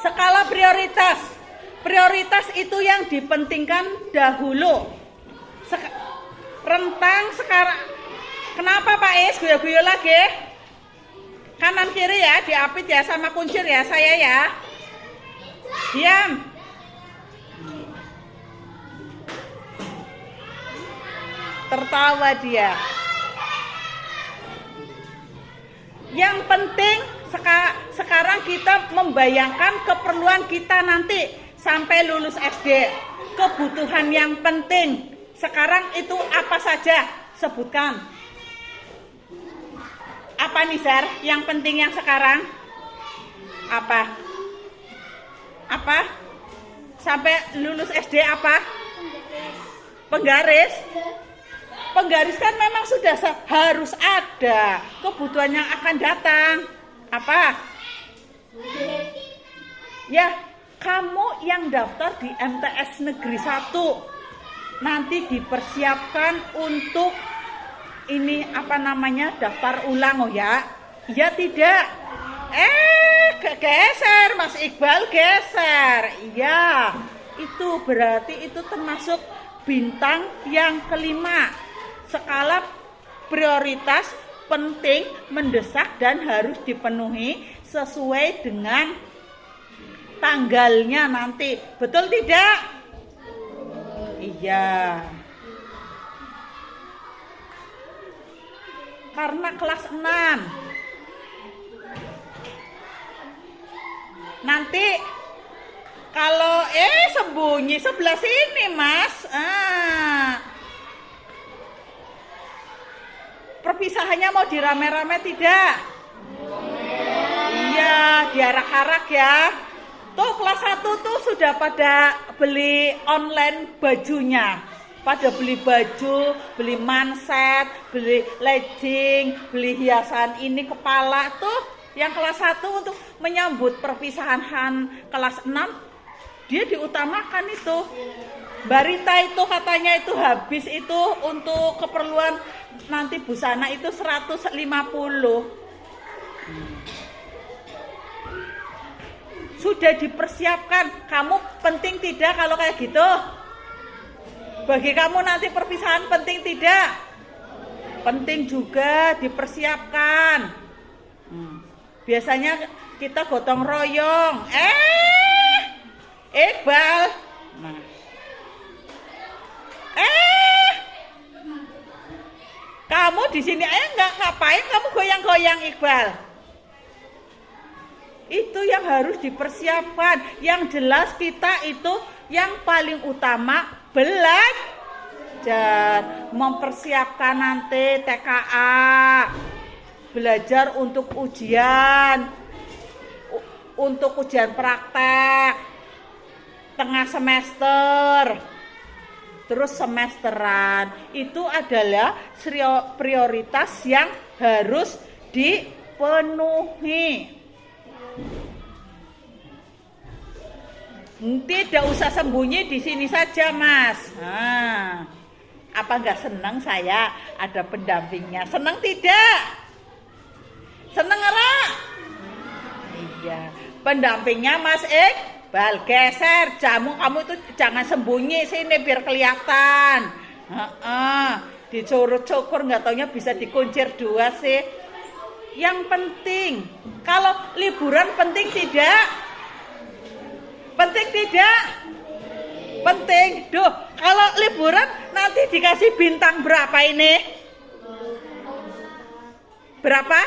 Skala prioritas. Prioritas itu yang dipentingkan dahulu. Rentang sekarang. Kenapa Pak Is? Guyo-guyo lagi. Kanan kiri ya, diapit ya sama kuncir ya saya ya. Diam. Tertawa dia. Yang penting sekarang kita membayangkan keperluan kita nanti sampai lulus SD. Kebutuhan yang penting sekarang itu apa saja? Sebutkan. Apa nih Zar? Yang penting yang sekarang? Apa? Apa? Sampai lulus SD apa? Penggaris? Penggaris kan memang sudah harus ada. Kebutuhan yang akan datang. Apa? Ya, kamu yang daftar di MTS Negeri 1 nanti dipersiapkan untuk ini apa namanya daftar ulang oh ya. Ya tidak. Geser Mas Iqbal geser. Iya. Itu berarti itu termasuk bintang yang kelima. Skala prioritas penting, mendesak dan harus dipenuhi sesuai dengan tanggalnya nanti. Betul tidak? Iya. Karena kelas 6. Nanti kalau sembunyi sebelah sini, Mas. Perpisahannya mau dirame-rame tidak? Iya, diarak-arak ya. Tuh kelas 1 tuh sudah pada beli online bajunya. Pada beli baju, beli manset, beli legging, beli hiasan ini kepala tuh. Yang kelas 1 untuk menyambut perpisahan kelas 6 dia diutamakan itu. Barita itu katanya itu habis itu untuk keperluan nanti busana itu 150. Sudah dipersiapkan. Kamu penting tidak kalau kayak gitu? Bagi kamu nanti perpisahan penting tidak? Penting juga dipersiapkan. Biasanya kita gotong royong. Iqbal. Nah. Kamu di sini nggak ngapain? Kamu goyang-goyang Iqbal. Itu yang harus dipersiapkan. Yang jelas kita itu yang paling utama belajar, mempersiapkan nanti TKA, belajar untuk ujian praktek, tengah semester, terus semesteran. Itu adalah prioritas yang harus dipenuhi. Tidak usah sembunyi di sini saja, Mas. Apa nggak senang saya ada pendampingnya? Senang tidak? Senang nggak? Iya. Pendampingnya Mas Iqbal geser. Kamu itu jangan sembunyi sini biar kelihatan. Dicurut-cukur nggak taunya bisa dikuncir 2 sih. Yang penting, kalau liburan penting tidak? Penting tidak? Penting. Duh, kalau liburan nanti dikasih bintang berapa ini? Berapa?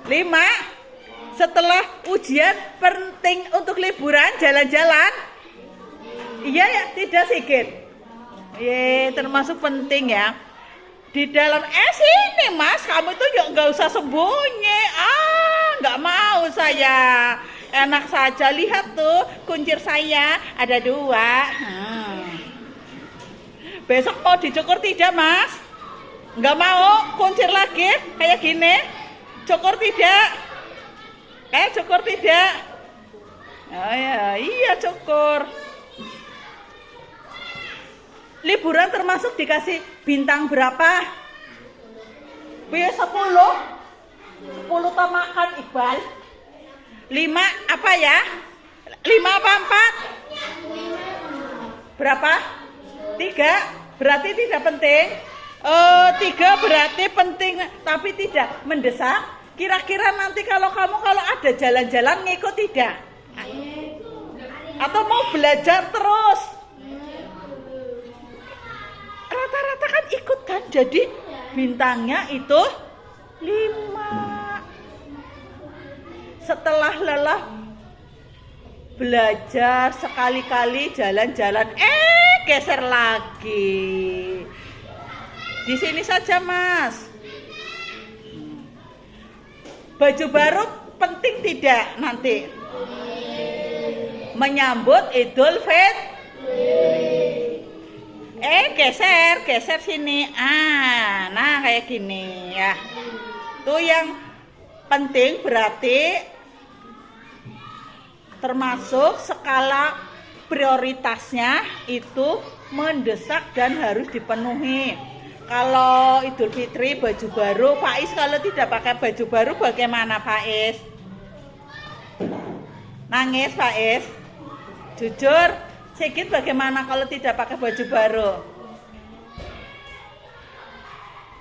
5. Setelah ujian penting untuk liburan jalan-jalan? Iya ya, tidak Sigit? Termasuk penting ya. Di dalam sini Mas, kamu itu nggak usah sembunyi. Nggak mau saya. Enak saja, lihat tuh kuncir saya ada 2. Besok mau dicukur tidak Mas? Nggak mau kuncir lagi kayak gini? Cukur tidak? Cukur tidak? Oh ya, iya cukur. Liburan termasuk dikasih bintang berapa? 10. 10 makan Iqbal. 5 apa ya? 5 apa 4? Berapa? 3 berarti tidak penting. 3 berarti penting tapi tidak mendesak. Kira-kira nanti kalau ada jalan-jalan ngikut tidak? Atau mau belajar terus? Rata-rata kan ikut kan, jadi bintangnya itu 5. Setelah lelah belajar sekali-kali jalan-jalan, geser lagi. Di sini saja Mas. Baju baru penting tidak nanti? Menyambut Idul Fitri. Geser sini. Nah kayak gini ya. Tuh yang penting berarti termasuk skala prioritasnya itu mendesak dan harus dipenuhi. Kalau Idul Fitri baju baru, Faiz kalau tidak pakai baju baru bagaimana Faiz? Nangis Faiz? Jujur, Sigit bagaimana kalau tidak pakai baju baru?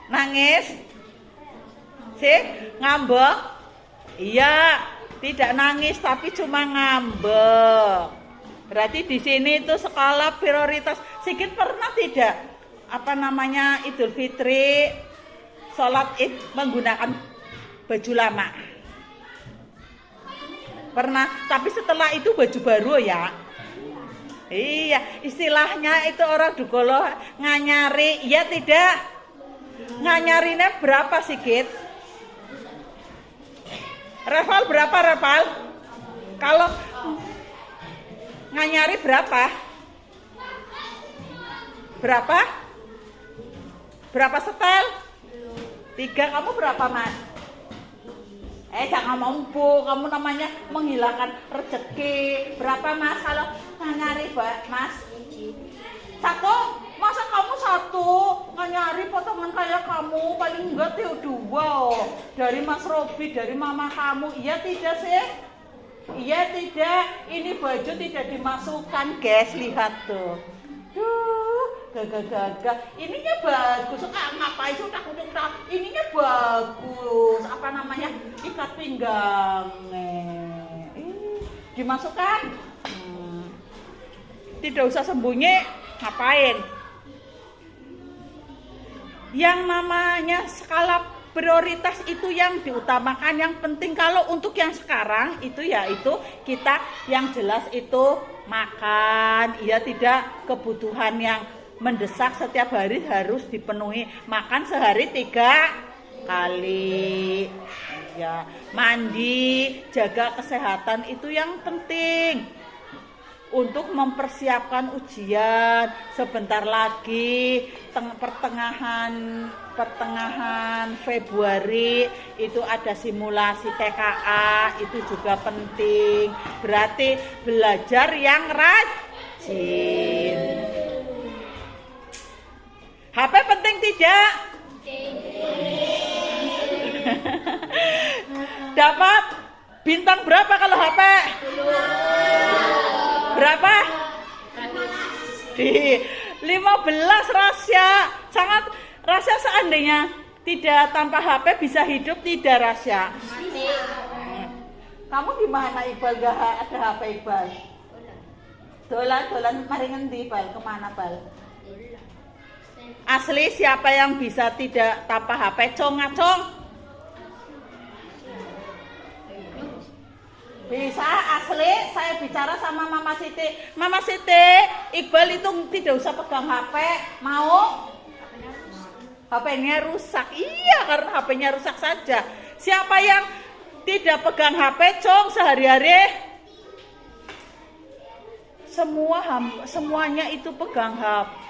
Nangis? Ngambek? Iya, tidak nangis tapi cuma ngambek. Berarti di sini itu skala prioritas. Sigit pernah tidak Idul Fitri sholat Id menggunakan baju lama? Pernah, tapi setelah itu baju baru ya. Iya, istilahnya itu orang dugolo nganyari, iya tidak? Nganyarinya berapa Sigit? Reval berapa Reval? Kalau nganyari berapa? Berapa? Berapa setel? 3, kamu berapa Mas? Jangan mampu, kamu namanya menghilangkan rezeki. Berapa Mas kalau nganyari Mas? 1? Masa kamu 1 nganyari potongan kayak kamu? Paling enggak 2 dari Mas Robi, dari mama kamu. Iya tidak sih? Iya tidak. Ini baju tidak dimasukkan guys, lihat tuh. Gagah. Ininya bagus. Ngapain sih udah. Ininya bagus. Apa namanya? Ikat pinggang. Dimasukkan. Tidak usah sembunyi. Ngapain? Yang namanya skala prioritas itu yang diutamakan, yang penting. Kalau untuk yang sekarang itu yaitu kita yang jelas itu makan, ya tidak, kebutuhan yang mendesak setiap hari harus dipenuhi. Makan sehari 3 kali. Ya, mandi, jaga kesehatan itu yang penting. Untuk mempersiapkan ujian sebentar lagi pertengahan Februari itu ada simulasi TKA, itu juga penting. Berarti belajar yang rajin. HP penting tidak? Dapat bintang berapa kalau HP? Berapa? Di 15 Rasya. Sangat Rasya seandainya tidak tanpa HP bisa hidup tidak Rasya? Kamu gimana Iqbal gak ada HP Iqbal? Dolan mari ngendi Bal? Kemana Bal? Asli siapa yang bisa tidak tanpa HP? Cong. Bisa asli, saya bicara sama Mama Siti. Mama Siti, Iqbal itu tidak usah pegang HP, mau? HP-nya rusak. Iya, karena HP-nya rusak saja. Siapa yang tidak pegang HP, Cong, sehari-hari? Semuanya itu pegang HP.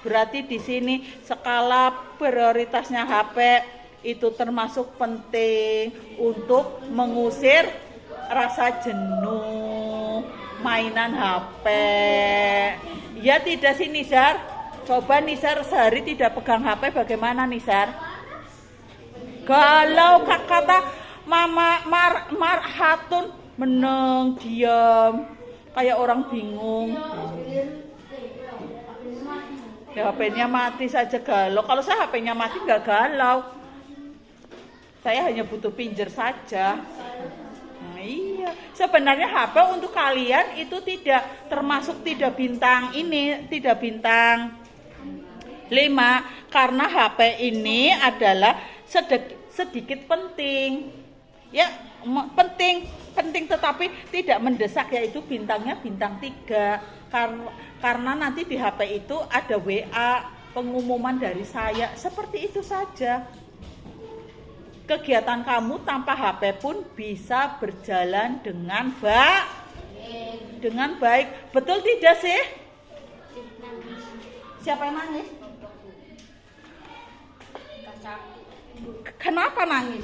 Berarti di sini skala prioritasnya HP itu termasuk penting untuk mengusir rasa jenuh mainan HP. Ya tidak sih Nizar? Coba Nizar sehari tidak pegang HP bagaimana Nizar? Kalau kata Mama Marhatun meneng diam kayak orang bingung. Ya HP-nya mati saja galau. Kalau saya HP-nya mati nggak galau. Saya hanya butuh pinjer saja. Nah, iya. Sebenarnya HP untuk kalian itu tidak termasuk tidak bintang ini, tidak bintang 5 karena HP ini adalah sedikit penting. Ya, penting tetapi tidak mendesak, yaitu bintangnya bintang 3. Karena nanti di HP itu ada WA, pengumuman dari saya, seperti itu saja. Kegiatan kamu tanpa HP pun bisa berjalan dengan baik. Betul tidak sih? Siapa yang nangis? Kenapa nangis?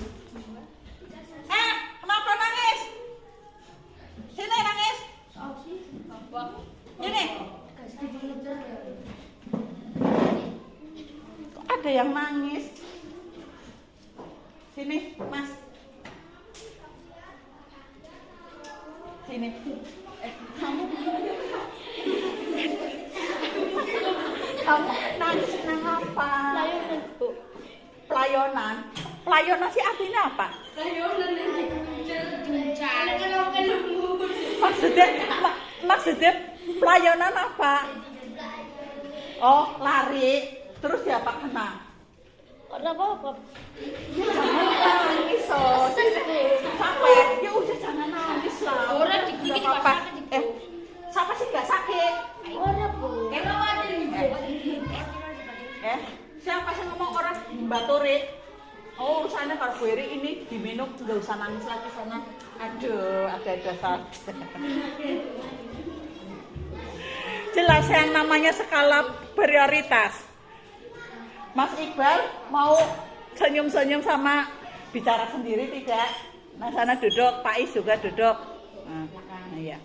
Kenapa nangis? Sini nangis. Ini. Kok ada yang nangis? Sini, Mas. Sini. Kamu nangis apa? Pelayonan. Pelayonan sih artinya apa? Maksudnya pelayanan apa? Oh, lari. Terus siapa kena? Apa? Jangan nangis, oh. Sampai, ya udah jangan nangis lah. Orang dikit apa? Siapa sih nggak sakit? Orang Bu. Siapa sih ngomong orang Mbak Turi? Oh, urusannya kalau Bu Eri ini diminum, nggak usah nangis lagi sana. Aduh, ada saja. Jelas yang namanya skala prioritas. Mas Iqbal mau senyum-senyum sama bicara sendiri tidak? Nah, sana duduk, Pak Is juga duduk. Nah, iya.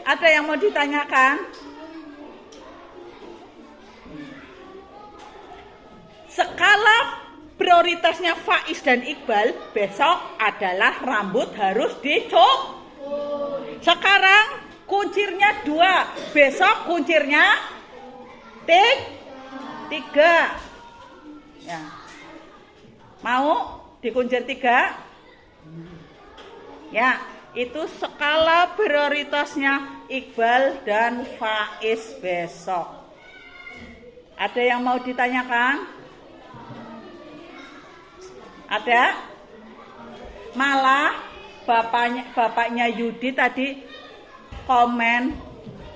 Ada yang mau ditanyakan? Skala prioritasnya Faiz dan Iqbal besok adalah rambut harus dicukur. Sekarang kuncirnya 2, besok kuncirnya 3. Ya. Mau dikuncir 3? Ya, itu skala prioritasnya Iqbal dan Faiz besok. Ada yang mau ditanyakan? Ada? Malah bapaknya Yudi tadi komen,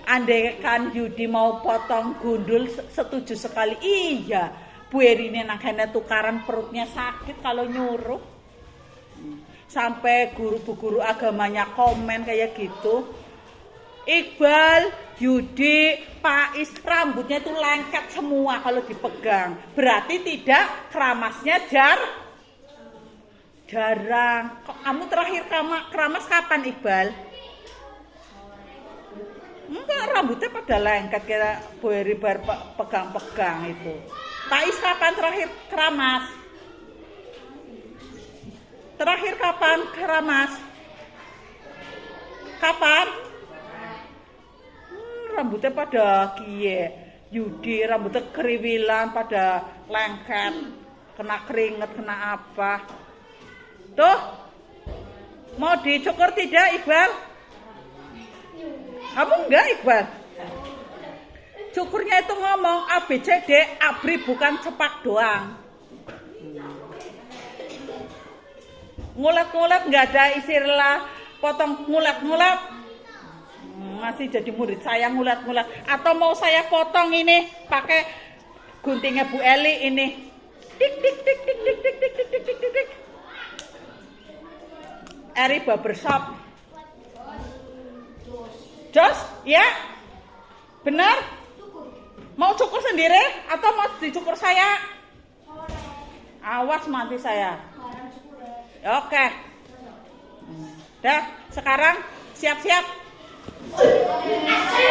andaikan Yudi mau potong gundul setuju sekali. Iya, Bu Eri ini nakanya tukaran, perutnya sakit kalau nyuruh. Sampai guru agamanya komen kayak gitu. Iqbal, Yudi, Faiz, rambutnya itu lengket semua kalau dipegang. Berarti tidak, keramasnya jarang. Kamu terakhir keramas kapan, Iqbal? Enggak, rambutnya pada lengket kayak Bu Eri pegang-pegang itu. Faiz kapan terakhir keramas? Terakhir kapan keramas? Kapan? Rambutnya pada kie. Yudi rambutnya keriwilan, pada lengket, kena keringet, kena apa. Tuh, mau dicukur tidak, Iqbal? Kamu enggak, Iqbal? Cukurnya itu ngomong ABCD, ABRI, bukan cepak doang. Ngulet-ngulet nggak ada istilah potong ngulet-ngulet. Masih jadi murid saya ngulet-ngulet. Atau mau saya potong ini pakai guntingnya Bu Eli ini. Tik tik tik tik tik tik tik tik tik tik tik. Eri barbershop. Jos, ya? Benar? Mau cukur sendiri atau mau dicukur saya? Awas mati saya. Oke. Dah, sekarang siap-siap.